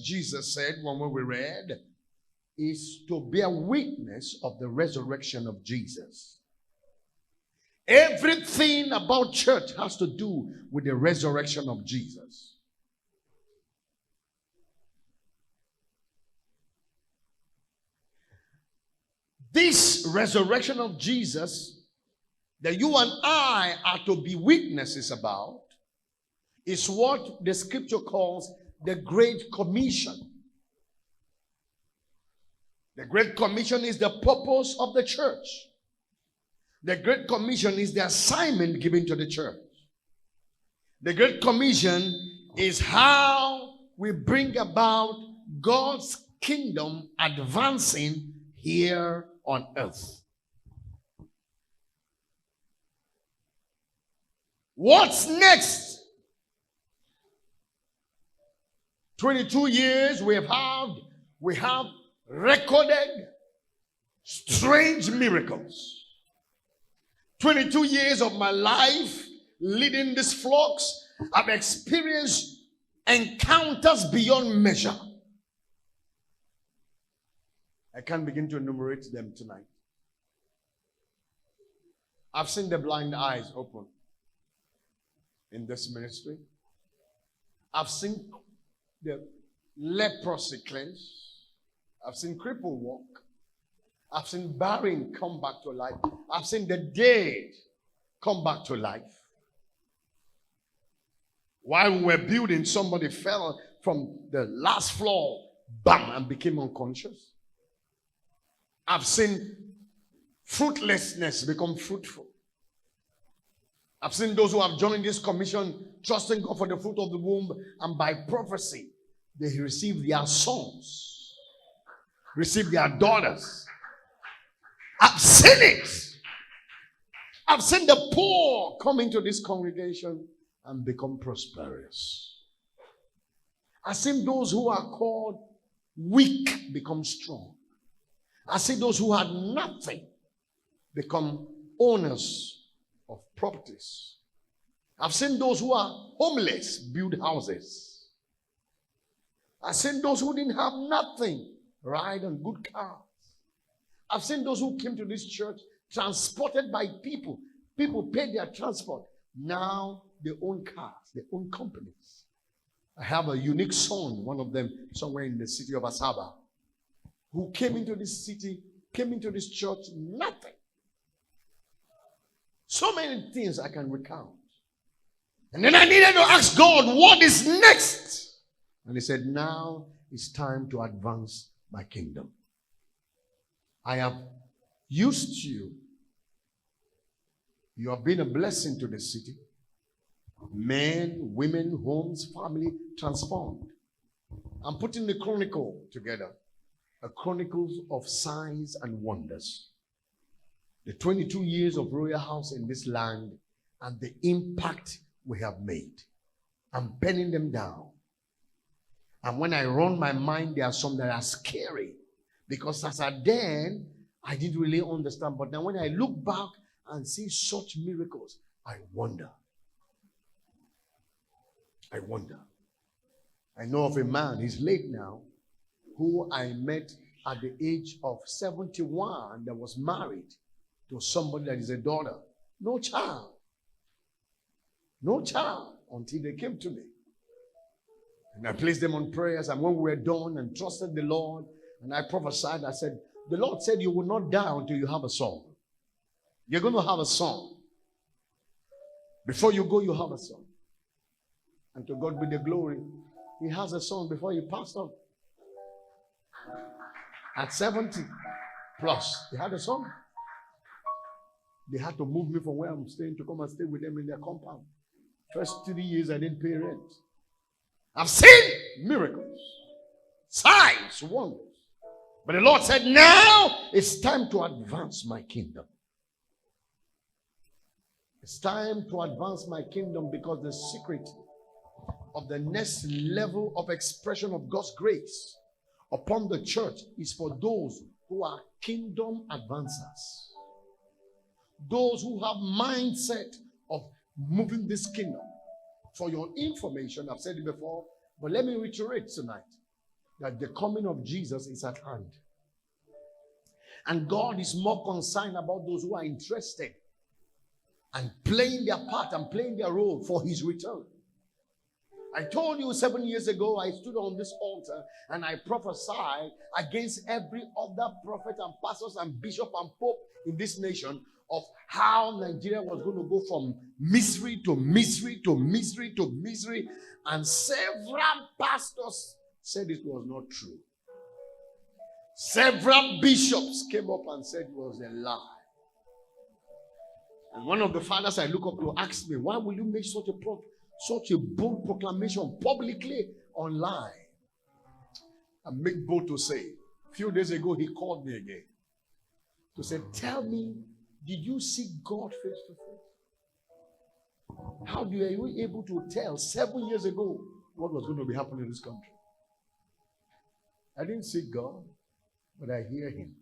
Jesus said when we read is to bear witness of the resurrection of Jesus. Everything about church has to do with the resurrection of Jesus. This resurrection of Jesus that you and I are to be witnesses about is what the scripture calls the Great Commission. The Great Commission is the purpose of the church. The Great Commission is the assignment given to the church. The Great Commission is how we bring about God's kingdom advancing here on earth. What's next? 22 years we have recorded strange miracles. 22 years of my life leading these flocks, I've experienced encounters beyond measure. I can't begin to enumerate them tonight. I've seen the blind eyes open in this ministry. I've seen the leprosy cleansed. I've seen cripple walk. I've seen barren come back to life. I've seen the dead come back to life. While we were building, somebody fell from the last floor, bam, and became unconscious. I've seen fruitlessness become fruitful. I've seen those who have joined this commission trusting God for the fruit of the womb, and by prophecy, they receive their sons, receive their daughters. I've seen it. I've seen the poor come into this congregation and become prosperous. I've seen those who are called weak become strong. I see those who had nothing become owners of properties. I've seen those who are homeless build houses. I've seen those who didn't have nothing ride on good cars. I've seen those who came to this church transported by people. People paid their transport. Now they own cars, they own companies. I have a unique son, one of them somewhere in the city of Asaba, who came into this city, came into this church, nothing. So many things I can recount. And then I needed to ask God, what is next? And he said, now it's time to advance my kingdom. I have used you. You have been a blessing to the city. Men, women, homes, family transformed. I'm putting the chronicle together. A chronicle of signs and wonders. The 22 years of Royal House in this land and the impact we have made. I'm penning them down. And when I run my mind, there are some that are scary. Because as at then, I didn't really understand. But now when I look back and see such miracles, I wonder. I wonder. I know of a man, he's late now, who I met at the age of 71 that was married to somebody that is a daughter. No child. No child until they came to me. And I placed them on prayers, and when we were done and trusted the Lord, and I prophesied, I said, the Lord said you will not die until you have a son. You're going to have a son. Before you go, you have a son. And to God be the glory. He has a son before he passed on. At 70 plus, he had a son. They had to move me from where I'm staying to come and stay with them in their compound. First 3 years, I didn't pay rent. I've seen miracles, signs, wonders. But the Lord said, now it's time to advance my kingdom. It's time to advance my kingdom because the secret of the next level of expression of God's grace upon the church is for those who are kingdom advancers. Those who have mindset of moving this kingdom. For your information, I've said it before, but let me reiterate tonight. that the coming of Jesus is at hand. And God is more concerned about those who are interested and playing their part and playing their role for his return. I told you 7 years ago, I stood on this altar and I prophesied against every other prophet and pastors and bishop and pope in this nation of how Nigeria was going to go from misery to misery to misery to misery. And several pastors said it was not true. Several bishops came up and said it was a lie. And one of the fathers I look up to asked me, why will you make such a bold proclamation publicly online? I make bold to say, a few days ago he called me again to say, tell me, did you see God face to face? How were you able to tell 7 years ago what was going to be happening in this country? I didn't see God, but I hear him.